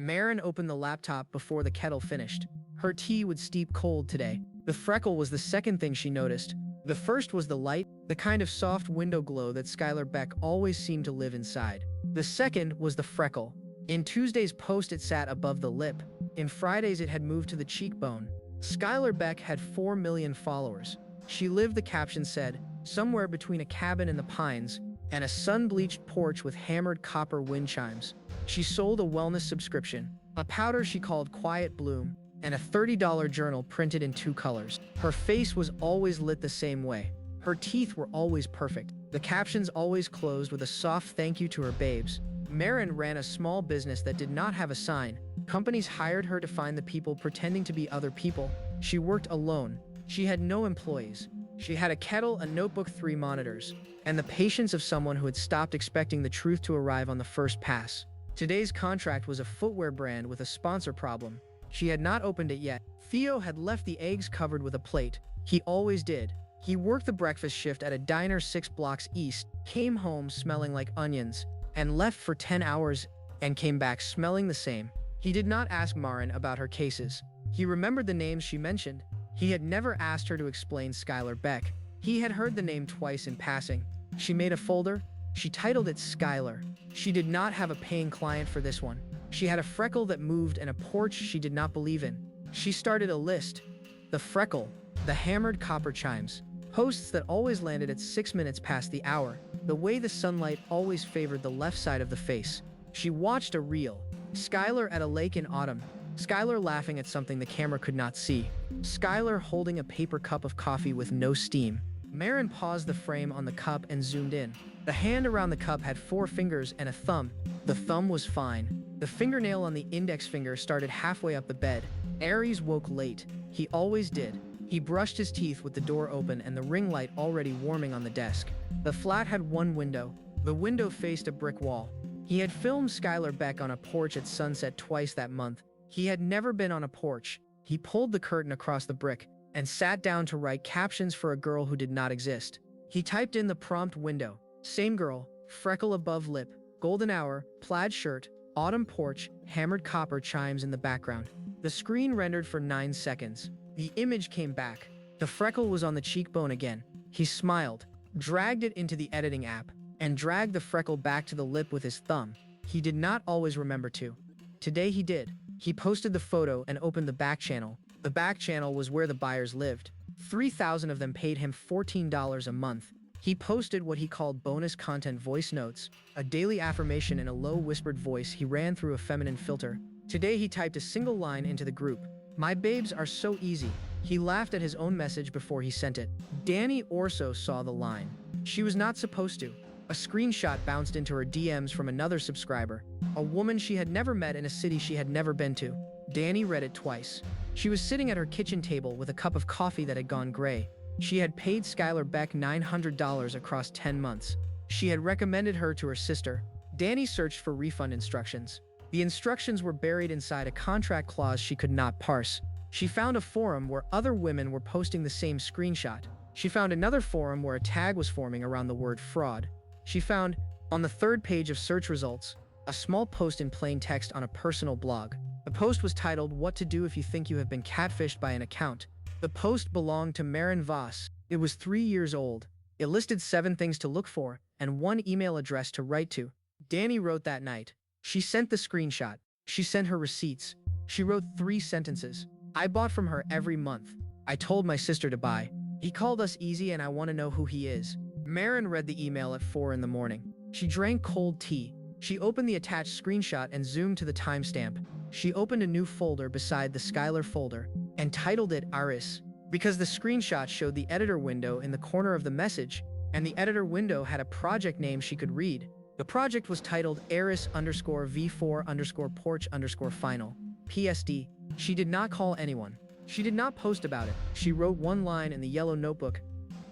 Maren opened the laptop before the kettle finished. Her tea would steep cold today. The freckle was the second thing she noticed. The first was the light, the kind of soft window glow that Skylar Beck always seemed to live inside. The second was the freckle. In Tuesday's post it sat above the lip. In Friday's it had moved to the cheekbone. Skylar Beck had 4 million followers. She lived, the caption said, somewhere between a cabin in the pines and a sun-bleached porch with hammered copper wind chimes. She sold a wellness subscription, a powder she called Quiet Bloom, and a $30 journal printed in 2 colors. Her face was always lit the same way. Her teeth were always perfect. The captions always closed with a soft thank you to her babes. Maren ran a small business that did not have a sign. Companies hired her to find the people pretending to be other people. She worked alone. She had no employees. She had a kettle, a notebook, 3 monitors, and the patience of someone who had stopped expecting the truth to arrive on the first pass. Today's contract was a footwear brand with a sponsor problem. She had not opened it yet. Theo had left the eggs covered with a plate. He always did. He worked the breakfast shift at a diner 6 blocks east, came home smelling like onions, and left for 10 hours and came back smelling the same. He did not ask Maren about her cases. He remembered the names she mentioned. He had never asked her to explain Skylar Beck. He had heard the name twice in passing. She made a folder. She titled it Skylar. She did not have a paying client for this one. She had a freckle that moved and a porch she did not believe in. She started a list. The freckle, the hammered copper chimes, posts that always landed at 6 minutes past the hour, the way the sunlight always favored the left side of the face. She watched a reel. Skylar at a lake in autumn. Skylar laughing at something the camera could not see. Skylar holding a paper cup of coffee with no steam. Maren paused the frame on the cup and zoomed in. The hand around the cup had 4 fingers and a thumb. The thumb was fine. The fingernail on the index finger started halfway up the bed. Aris woke late. He always did. He brushed his teeth with the door open and the ring light already warming on the desk. The flat had 1 window. The window faced a brick wall. He had filmed Skylar Beck on a porch at sunset twice that month. He had never been on a porch. He pulled the curtain across the brick and sat down to write captions for a girl who did not exist. He typed in the prompt window. Same girl, freckle above lip, golden hour, plaid shirt, autumn porch, hammered copper chimes in the background. The screen rendered for 9 seconds. The image came back. The freckle was on the cheekbone again. He smiled, dragged it into the editing app, and dragged the freckle back to the lip with his thumb. He did not always remember to. Today he did. He posted the photo and opened the back channel. The back channel was where the buyers lived. 3,000 of them paid him $14 a month. He posted what he called bonus content voice notes, a daily affirmation in a low whispered voice he ran through a feminine filter. Today he typed a single line into the group. My babes are so easy. He laughed at his own message before he sent it. Danny also saw the line. She was not supposed to. A screenshot bounced into her DMs from another subscriber, a woman she had never met in a city she had never been to. Danny read it twice. She was sitting at her kitchen table with a cup of coffee that had gone gray. She had paid Skylar Beck $900 across 10 months. She had recommended her to her sister. Danny searched for refund instructions. The instructions were buried inside a contract clause she could not parse. She found a forum where other women were posting the same screenshot. She found another forum where a tag was forming around the word fraud. She found, on the 3rd page of search results, a small post in plain text on a personal blog. The post was titled, What to Do If You Think You Have Been Catfished by an Account. The post belonged to Maren Voss. It was 3 years old. It listed 7 things to look for and 1 email address to write to. Danny wrote that night. She sent the screenshot. She sent her receipts. She wrote 3 sentences. I bought from her every month. I told my sister to buy. He called us easy and I want to know who he is. Maren read the email at 4 in the morning. She drank cold tea. She opened the attached screenshot and zoomed to the timestamp. She opened a new folder beside the Skylar folder and titled it Aris, because the screenshot showed the editor window in the corner of the message, and the editor window had a project name she could read. The project was titled Aris_V4_porch_final. PSD. She did not call anyone. She did not post about it. She wrote 1 line in the yellow notebook.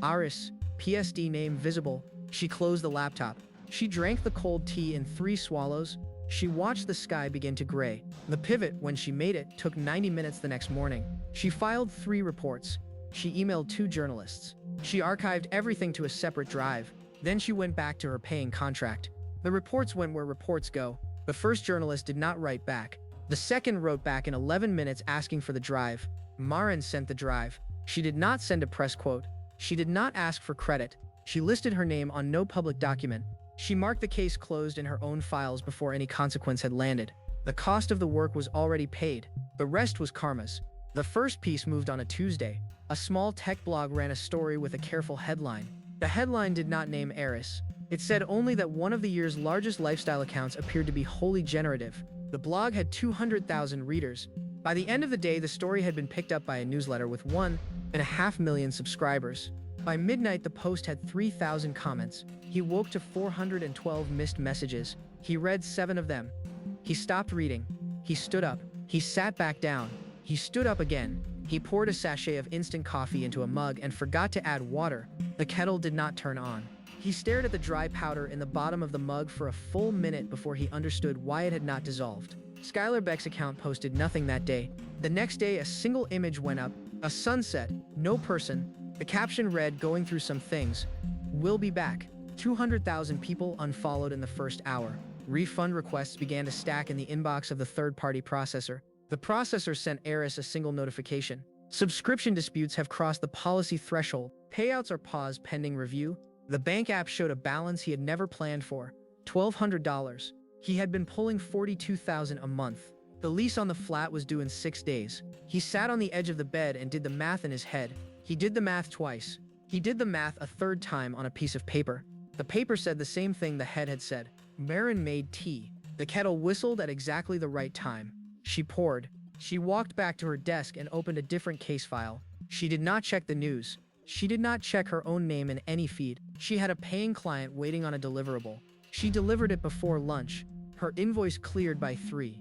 Aris, PSD name visible. She closed the laptop. She drank the cold tea in 3 swallows. She watched the sky begin to gray. The pivot, when she made it, took 90 minutes the next morning. She filed 3 reports. She emailed 2 journalists. She archived everything to a separate drive. Then she went back to her paying contract. The reports went where reports go. The first journalist did not write back. The second wrote back in 11 minutes asking for the drive. Maren sent the drive. She did not send a press quote. She did not ask for credit. She listed her name on no public document. She marked the case closed in her own files before any consequence had landed. The cost of the work was already paid. The rest was karma's. The first piece moved on a Tuesday. A small tech blog ran a story with a careful headline. The headline did not name Aris. It said only that one of the year's largest lifestyle accounts appeared to be wholly generative. The blog had 200,000 readers. By the end of the day, the story had been picked up by a newsletter with 1.5 million subscribers. By midnight, the post had 3,000 comments. He woke to 412 missed messages. He read 7 of them. He stopped reading. He stood up. He sat back down. He stood up again. He poured a sachet of instant coffee into a mug and forgot to add water. The kettle did not turn on. He stared at the dry powder in the bottom of the mug for a full minute before he understood why it had not dissolved. Skylar Beck's account posted nothing that day. The next day, a single image went up. A sunset. No person. The caption read, "Going through some things. We'll be back." 200,000 people unfollowed in the first hour. Refund requests began to stack in the inbox of the third-party processor. The processor sent Aris a single notification. Subscription disputes have crossed the policy threshold. Payouts are paused pending review. The bank app showed a balance he had never planned for, $1,200. He had been pulling $42,000 a month. The lease on the flat was due in 6 days. He sat on the edge of the bed and did the math in his head. He did the math twice. He did the math a third time on a piece of paper. The paper said the same thing the head had said. Maren made tea. The kettle whistled at exactly the right time. She poured. She walked back to her desk and opened a different case file. She did not check the news. She did not check her own name in any feed. She had a paying client waiting on a deliverable. She delivered it before lunch. Her invoice cleared by 3.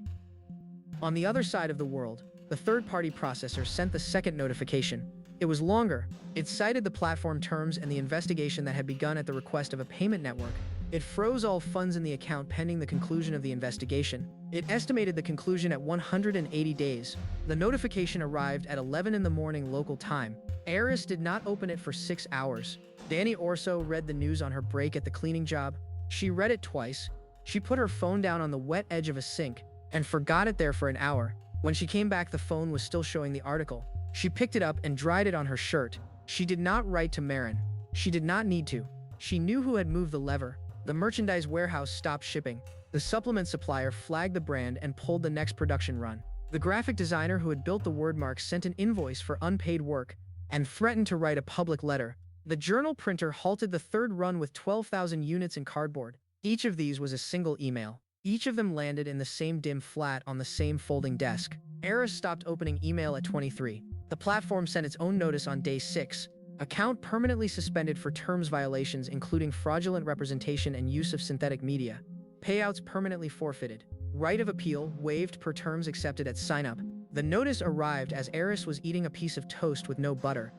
On the other side of the world, the third-party processor sent the second notification. It was longer. It cited the platform terms and the investigation that had begun at the request of a payment network. It froze all funds in the account pending the conclusion of the investigation. It estimated the conclusion at 180 days. The notification arrived at 11 in the morning local time. Aris did not open it for 6 hours. Danny Orso read the news on her break at the cleaning job. She read it twice. She put her phone down on the wet edge of a sink and forgot it there for an hour. When she came back, the phone was still showing the article. She picked it up and dried it on her shirt. She did not write to Maren. She did not need to. She knew who had moved the lever. The merchandise warehouse stopped shipping. The supplement supplier flagged the brand and pulled the next production run. The graphic designer who had built the wordmark sent an invoice for unpaid work and threatened to write a public letter. The journal printer halted the third run with 12,000 units in cardboard. Each of these was a single email. Each of them landed in the same dim flat on the same folding desk. Aris stopped opening email at 23. The platform sent its own notice on day 6. Account permanently suspended for terms violations including fraudulent representation and use of synthetic media. Payouts permanently forfeited. Right of appeal waived per terms accepted at sign-up. The notice arrived as Aris was eating a piece of toast with no butter.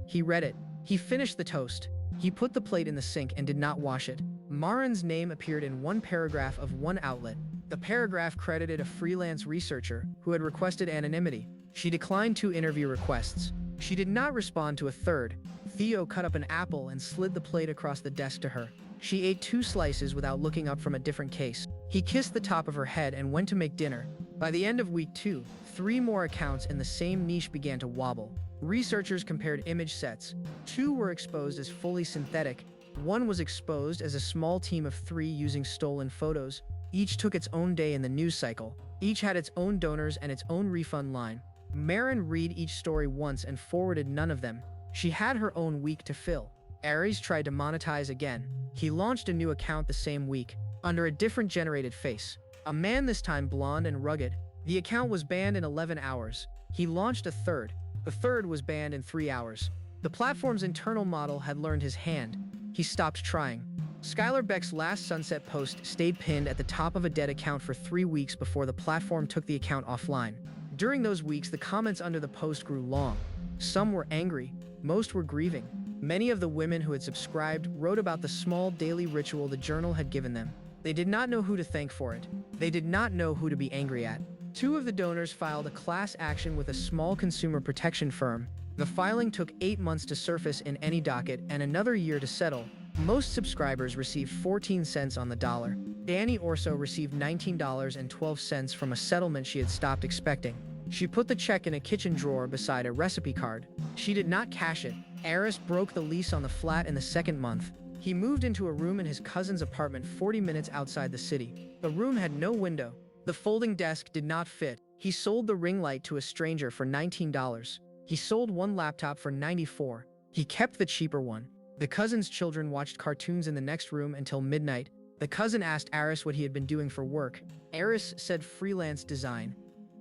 He read it. He finished the toast. He put the plate in the sink and did not wash it. Maren's name appeared in one paragraph of one outlet. The paragraph credited a freelance researcher who had requested anonymity. She declined 2 interview requests. She did not respond to a third. Theo cut up an apple and slid the plate across the desk to her. She ate 2 slices without looking up from a different case. He kissed the top of her head and went to make dinner. By the end of week 2, 3 more accounts in the same niche began to wobble. Researchers compared image sets. 2 were exposed as fully synthetic. 1 was exposed as a small team of 3 using stolen photos. Each took its own day in the news cycle. Each had its own donors and its own refund line. Maren read each story once and forwarded none of them. She had her own week to fill. Aris tried to monetize again. He launched a new account the same week, under a different generated face. A man, this time blonde and rugged. The account was banned in 11 hours. He launched a third. The third was banned in 3 hours. The platform's internal model had learned his hand. He stopped trying. Skylar Beck's last sunset post stayed pinned at the top of a dead account for 3 weeks before the platform took the account offline. During those weeks, the comments under the post grew long. Some were angry. Most were grieving. Many of the women who had subscribed wrote about the small daily ritual the journal had given them. They did not know who to thank for it. They did not know who to be angry at. 2 of the donors filed a class action with a small consumer protection firm. The filing took 8 months to surface in any docket and another year to settle. Most subscribers received 14 cents on the dollar. Danny Orso received $19.12 from a settlement she had stopped expecting. She put the check in a kitchen drawer beside a recipe card. She did not cash it. Aris broke the lease on the flat in the second month. He moved into a room in his cousin's apartment 40 minutes outside the city. The room had no window. The folding desk did not fit. He sold the ring light to a stranger for $19. He sold one laptop for $94. He kept the cheaper one. The cousin's children watched cartoons in the next room until midnight. The cousin asked Aris what he had been doing for work. Aris said freelance design.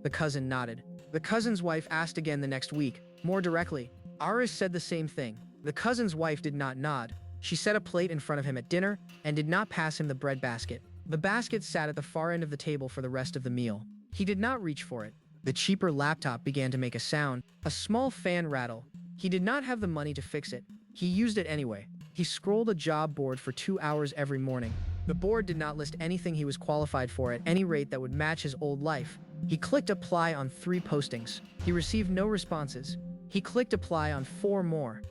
The cousin nodded. The cousin's wife asked again the next week, more directly. Aris said the same thing. The cousin's wife did not nod. She set a plate in front of him at dinner and did not pass him the bread basket. The basket sat at the far end of the table for the rest of the meal. He did not reach for it. The cheaper laptop began to make a sound, a small fan rattle. He did not have the money to fix it. He used it anyway. He scrolled a job board for 2 hours every morning. The board did not list anything he was qualified for at any rate that would match his old life. He clicked apply on 3 postings. He received no responses. He clicked apply on 4 more.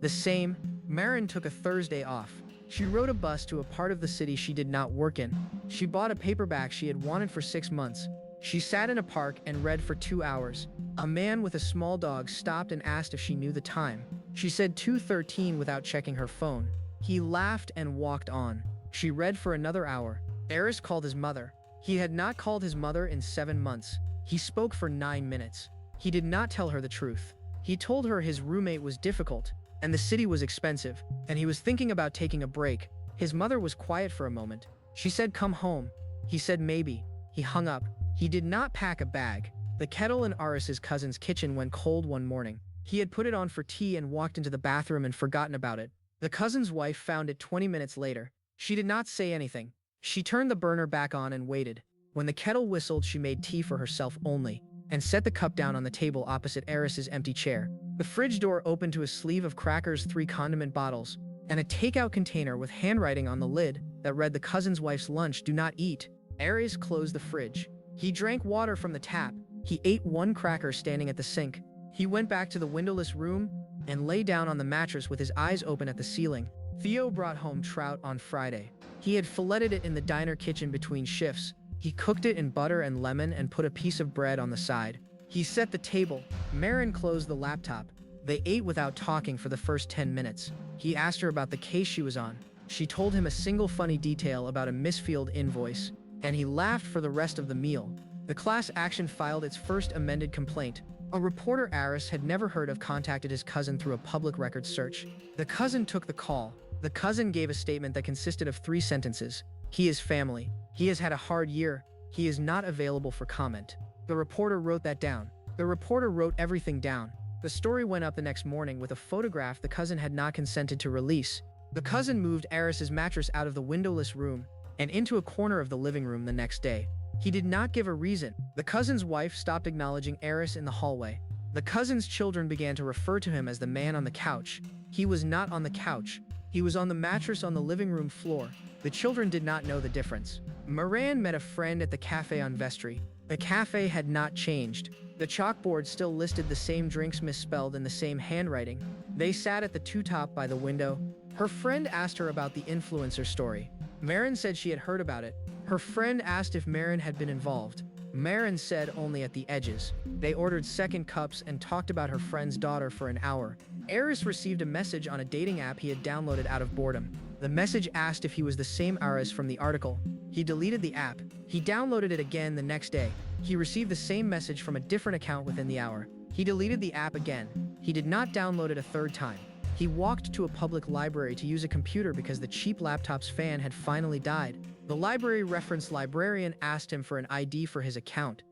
The same. Maren took a Thursday off. She rode a bus to a part of the city she did not work in. She bought a paperback she had wanted for 6 months. She sat in a park and read for 2 hours. A man with a small dog stopped and asked if she knew the time. She said 2:13 without checking her phone. He laughed and walked on. She read for another hour. Aris called his mother. He had not called his mother in 7 months. He spoke for 9 minutes. He did not tell her the truth. He told her his roommate was difficult, and the city was expensive, and he was thinking about taking a break. His mother was quiet for a moment. She said, "Come home." He said, "Maybe." He hung up. He did not pack a bag. The kettle in Aris's cousin's kitchen went cold one morning. He had put it on for tea and walked into the bathroom and forgotten about it. The cousin's wife found it 20 minutes later. She did not say anything. She turned the burner back on and waited. When the kettle whistled, she made tea for herself only and set the cup down on the table opposite Aris's empty chair. The fridge door opened to a sleeve of crackers, 3 condiment bottles, and a takeout container with handwriting on the lid that read the cousin's wife's lunch, "Do not eat." Aris closed the fridge. He drank water from the tap. He ate 1 cracker standing at the sink. He went back to the windowless room and lay down on the mattress with his eyes open at the ceiling. Theo brought home trout on Friday. He had filleted it in the diner kitchen between shifts. He cooked it in butter and lemon and put a piece of bread on the side. He set the table. Maren closed the laptop. They ate without talking for the first 10 minutes. He asked her about the case she was on. She told him a single funny detail about a misfilled invoice, and he laughed for the rest of the meal. The class action filed its first amended complaint. A reporter Aris had never heard of contacted his cousin through a public records search. The cousin took the call. The cousin gave a statement that consisted of 3 sentences. He is family. He has had a hard year. He is not available for comment. The reporter wrote that down. The reporter wrote everything down. The story went up the next morning with a photograph the cousin had not consented to release. The cousin moved Aris's mattress out of the windowless room and into a corner of the living room the next day. He did not give a reason. The cousin's wife stopped acknowledging Aris in the hallway. The cousin's children began to refer to him as the man on the couch. He was not on the couch. He was on the mattress on the living room floor. The children did not know the difference. Maren met a friend at the cafe on Vestry. The cafe had not changed. The chalkboard still listed the same drinks misspelled in the same handwriting. They sat at the two-top by the window. Her friend asked her about the influencer story. Maren said she had heard about it. Her friend asked if Maren had been involved. Maren said only at the edges. They ordered second cups and talked about her friend's daughter for an hour. Aris received a message on a dating app he had downloaded out of boredom. The message asked if he was the same Aris from the article. He deleted the app. He downloaded it again the next day. He received the same message from a different account within the hour. He deleted the app again. He did not download it a third time. He walked to a public library to use a computer because the cheap laptop's fan had finally died. The library reference librarian asked him for an ID for his account.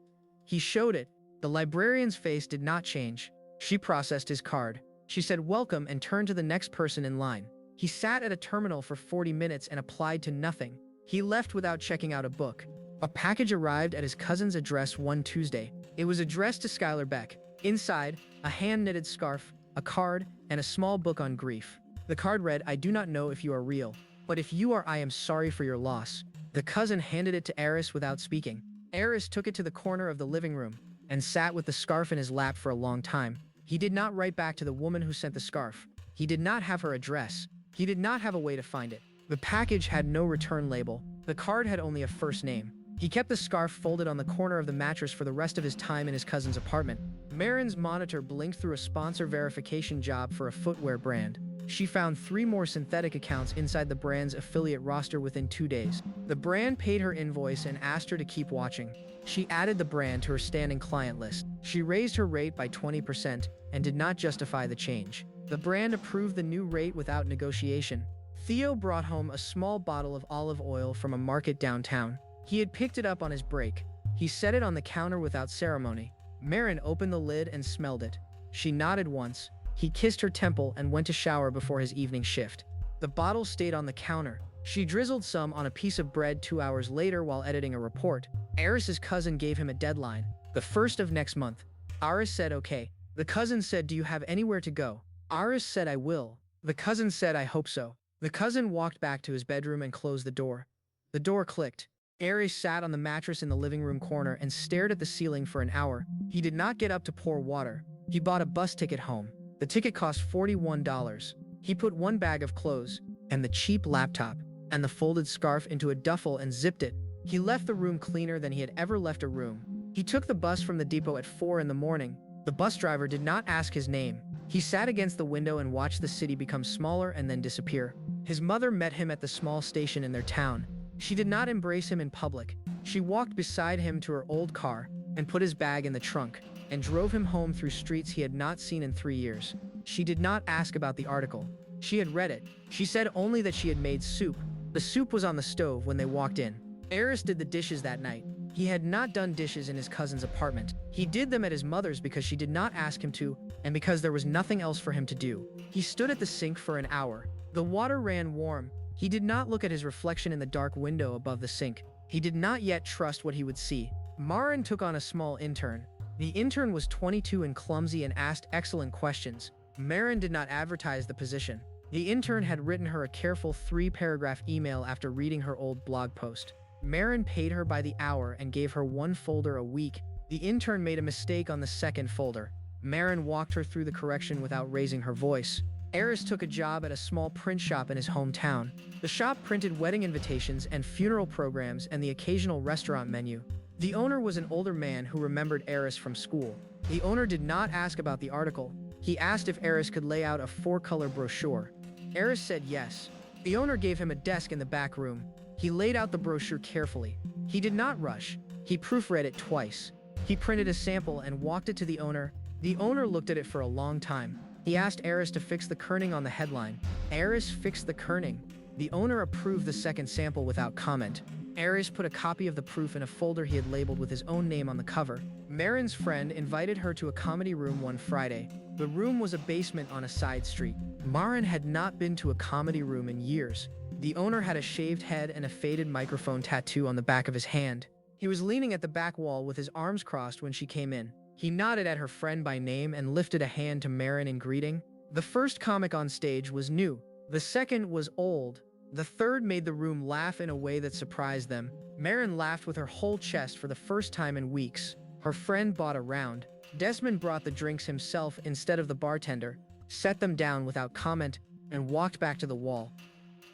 He showed it. The librarian's face did not change. She processed his card. She said welcome and turned to the next person in line. He sat at a terminal for 40 minutes and applied to nothing. He left without checking out a book. A package arrived at his cousin's address one Tuesday. It was addressed to Skylar Beck. Inside, a hand-knitted scarf, a card, and a small book on grief. The card read, "I do not know if you are real, but if you are, I am sorry for your loss." The cousin handed it to Aris without speaking. Aris took it to the corner of the living room and sat with the scarf in his lap for a long time. He did not write back to the woman who sent the scarf. He did not have her address. He did not have a way to find it. The package had no return label. The card had only a first name. He kept the scarf folded on the corner of the mattress for the rest of his time in his cousin's apartment. Maren's monitor blinked through a sponsor verification job for a footwear brand. She found 3 more synthetic accounts inside the brand's affiliate roster within 2 days. The brand paid her invoice and asked her to keep watching. She added the brand to her standing client list. She raised her rate by 20% and did not justify the change. The brand approved the new rate without negotiation. Theo brought home a small bottle of olive oil from a market downtown. He had picked it up on his break. He set it on the counter without ceremony. Maren opened the lid and smelled it. She nodded once. He kissed her temple and went to shower before his evening shift. The bottle stayed on the counter. She drizzled some on a piece of bread 2 hours later while editing a report. Aris's cousin gave him a deadline, the 1st of next month. Aris said okay. The cousin said, "Do you have anywhere to go?" Aris said, "I will." The cousin said, "I hope so." The cousin walked back to his bedroom and closed the door. The door clicked. Aris sat on the mattress in the living room corner and stared at the ceiling for an hour. He did not get up to pour water. He bought a bus ticket home. The ticket cost $41. He put 1 bag of clothes, and the cheap laptop, and the folded scarf into a duffel and zipped it. He left the room cleaner than he had ever left a room. He took the bus from the depot at 4 in the morning. The bus driver did not ask his name. He sat against the window and watched the city become smaller and then disappear. His mother met him at the small station in their town. She did not embrace him in public. She walked beside him to her old car and put his bag in the trunk and drove him home through streets he had not seen in 3 years. She did not ask about the article. She had read it. She said only that she had made soup. The soup was on the stove when they walked in. Aris did the dishes that night. He had not done dishes in his cousin's apartment. He did them at his mother's because she did not ask him to, and because there was nothing else for him to do. He stood at the sink for an hour. The water ran warm. He did not look at his reflection in the dark window above the sink. He did not yet trust what he would see. Maren took on a small intern. The intern was 22 and clumsy and asked excellent questions. Maren did not advertise the position. The intern had written her a careful 3-paragraph email after reading her old blog post. Maren paid her by the hour and gave her 1 folder a week. The intern made a mistake on the 2nd folder. Maren walked her through the correction without raising her voice. Aris took a job at a small print shop in his hometown. The shop printed wedding invitations and funeral programs and the occasional restaurant menu. The owner was an older man who remembered Aris from school. The owner did not ask about the article. He asked if Aris could lay out a 4-color brochure. Aris said yes. The owner gave him a desk in the back room. He laid out the brochure carefully. He did not rush. He proofread it twice. He printed a sample and walked it to the owner. The owner looked at it for a long time. He asked Aris to fix the kerning on the headline. Aris fixed the kerning. The owner approved the 2nd sample without comment. Aris put a copy of the proof in a folder he had labeled with his own name on the cover. Maren's friend invited her to a comedy room one Friday. The room was a basement on a side street. Maren had not been to a comedy room in years. The owner had a shaved head and a faded microphone tattoo on the back of his hand. He was leaning at the back wall with his arms crossed when she came in. He nodded at her friend by name and lifted a hand to Maren in greeting. The first comic on stage was new. The second was old. The third made the room laugh in a way that surprised them. Maren laughed with her whole chest for the first time in weeks. Her friend bought a round. Desmond brought the drinks himself instead of the bartender, set them down without comment, and walked back to the wall.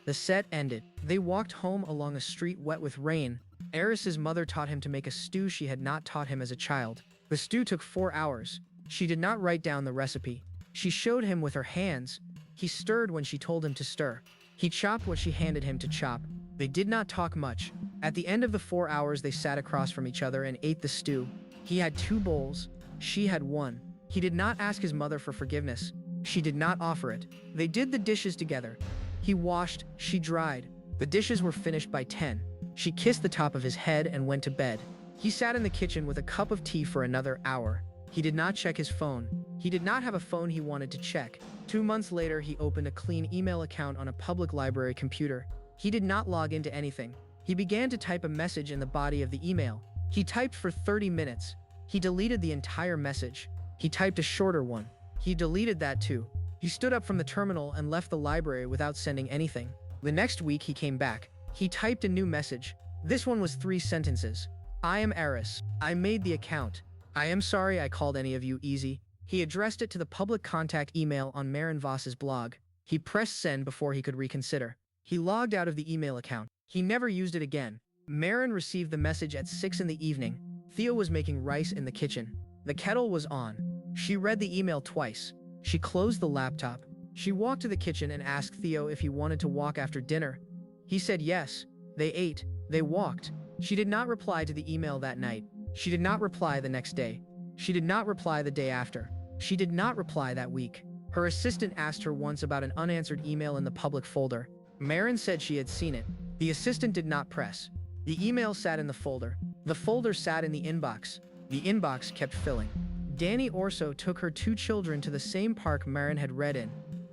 The set ended. They walked home along a street wet with rain. Aris's mother taught him to make a stew she had not taught him as a child. The stew took 4 hours. She did not write down the recipe. She showed him with her hands. He stirred when she told him to stir. He chopped what she handed him to chop. They did not talk much. At the end of the 4 hours, they sat across from each other and ate the stew. He had 2 bowls. She had 1. He did not ask his mother for forgiveness. She did not offer it. They did the dishes together. He washed, she dried. The dishes were finished by 10. She kissed the top of his head and went to bed. He sat in the kitchen with a cup of tea for another hour. He did not check his phone. He did not have a phone he wanted to check. 2 months later, he opened a clean email account on a public library computer. He did not log into anything. He began to type a message in the body of the email. He typed for 30 minutes. He deleted the entire message. He typed a shorter one. He deleted that too. He stood up from the terminal and left the library without sending anything. The next week, he came back. He typed a new message. This one was 3 sentences. I am Aris. I made the account. I am sorry I called any of you easy. He addressed it to the public contact email on Maren Voss's blog. He pressed send before he could reconsider. He logged out of the email account. He never used it again. Maren received the message at 6 in the evening. Theo was making rice in the kitchen. The kettle was on. She read the email twice. She closed the laptop. She walked to the kitchen and asked Theo if he wanted to walk after dinner. He said yes. They ate. They walked. She did not reply to the email that night. She did not reply the next day. She did not reply the day after. She did not reply that week. Her assistant asked her once about an unanswered email in the public folder. Maren said she had seen it. The assistant did not press. The email sat in the folder. The folder sat in the inbox. The inbox kept filling. Danny Orso took her 2 children to the same park Maren had read in.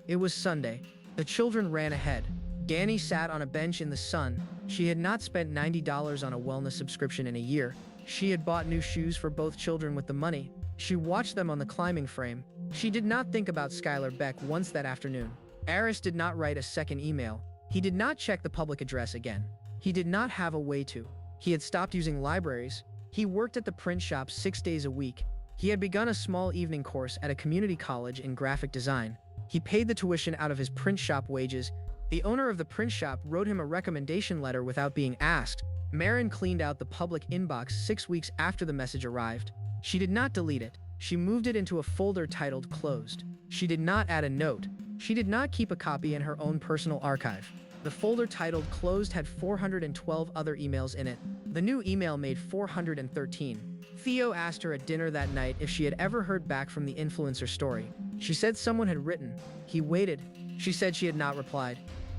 It was Sunday. The children ran ahead. Danny sat on a bench in the sun. She had not spent $90 on a wellness subscription in a year. She had bought new shoes for both children with the money. She watched them on the climbing frame. She did not think about Skylar Beck once that afternoon. Aris did not write a second email. He did not check the public address again. He did not have a way to. He had stopped using libraries. He worked at the print shop 6 days a week. He had begun a small evening course at a community college in graphic design. He paid the tuition out of his print shop wages. The owner of the print shop wrote him a recommendation letter without being asked. Maren cleaned out the public inbox 6 weeks after the message arrived. She did not delete it. She moved it into a folder titled Closed. She did not add a note. She did not keep a copy in her own personal archive. The folder titled Closed had 412 other emails in it. The new email made 413. Theo asked her at dinner that night if she had ever heard back from the influencer story. She said someone had written. He waited. She said she had not replied.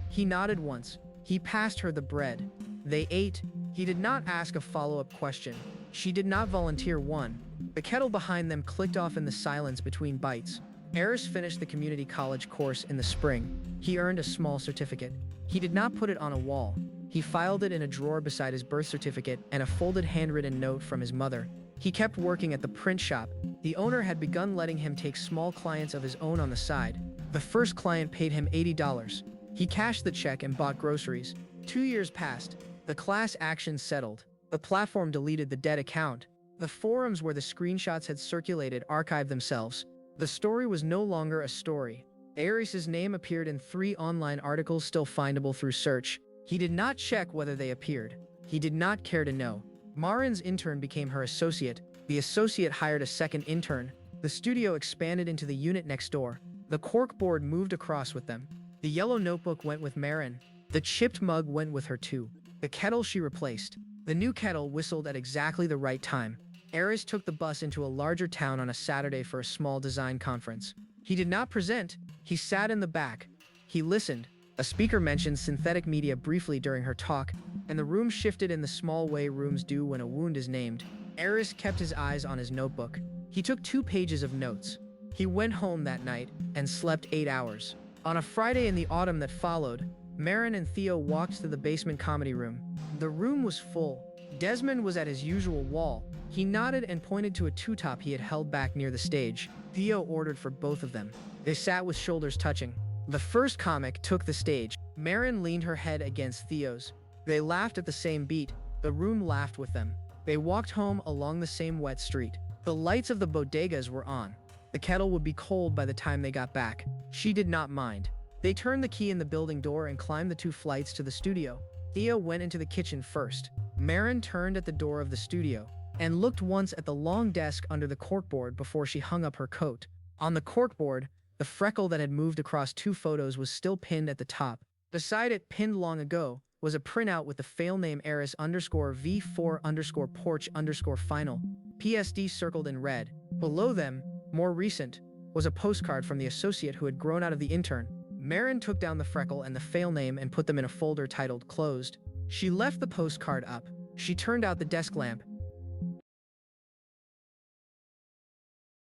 He nodded once. He passed her the bread. They ate. He did not ask a follow-up question. She did not volunteer one. The kettle behind them clicked off in the silence between bites. Aris finished the community college course in the spring. He earned a small certificate. He did not put it on a wall. He filed it in a drawer beside his birth certificate and a folded handwritten note from his mother. He kept working at the print shop. The owner had begun letting him take small clients of his own on the side. The first client paid him $80. He cashed the check and bought groceries. 2 years passed. The class action settled. The platform deleted the dead account. The forums where the screenshots had circulated archived themselves. The story was no longer a story. Aris's name appeared in 3 online articles still findable through search. He did not check whether they appeared. He did not care to know. Maren's intern became her associate. The associate hired a second intern. The studio expanded into the unit next door. The corkboard moved across with them. The yellow notebook went with Maren. The chipped mug went with her too. The kettle she replaced. The new kettle whistled at exactly the right time. Aris took the bus into a larger town on a Saturday for a small design conference. He did not present. He sat in the back. He listened. A speaker mentioned synthetic media briefly during her talk, and the room shifted in the small way rooms do when a wound is named. Aris kept his eyes on his notebook. He took 2 pages of notes. He went home that night and slept 8 hours. On a Friday in the autumn that followed, Maren and Theo walked to the basement comedy room. The room was full. Desmond was at his usual wall. He nodded and pointed to a 2-top he had held back near the stage. Theo ordered for both of them. They sat with shoulders touching. The first comic took the stage. Maren leaned her head against Theo's. They laughed at the same beat. The room laughed with them. They walked home along the same wet street. The lights of the bodegas were on. The kettle would be cold by the time they got back. She did not mind. They turned the key in the building door and climbed the 2 flights to the studio. Theo went into the kitchen first. Maren turned at the door of the studio and looked once at the long desk under the corkboard before she hung up her coat. On the corkboard, the freckle that had moved across 2 photos was still pinned at the top. Beside it, pinned long ago, was a printout with the failname Aris _V4 porch final, PSD circled in red. Below them, more recent, was a postcard from the associate who had grown out of the intern. Maren took down the freckle and the failname and put them in a folder titled Closed. She left the postcard up. She turned out the desk lamp.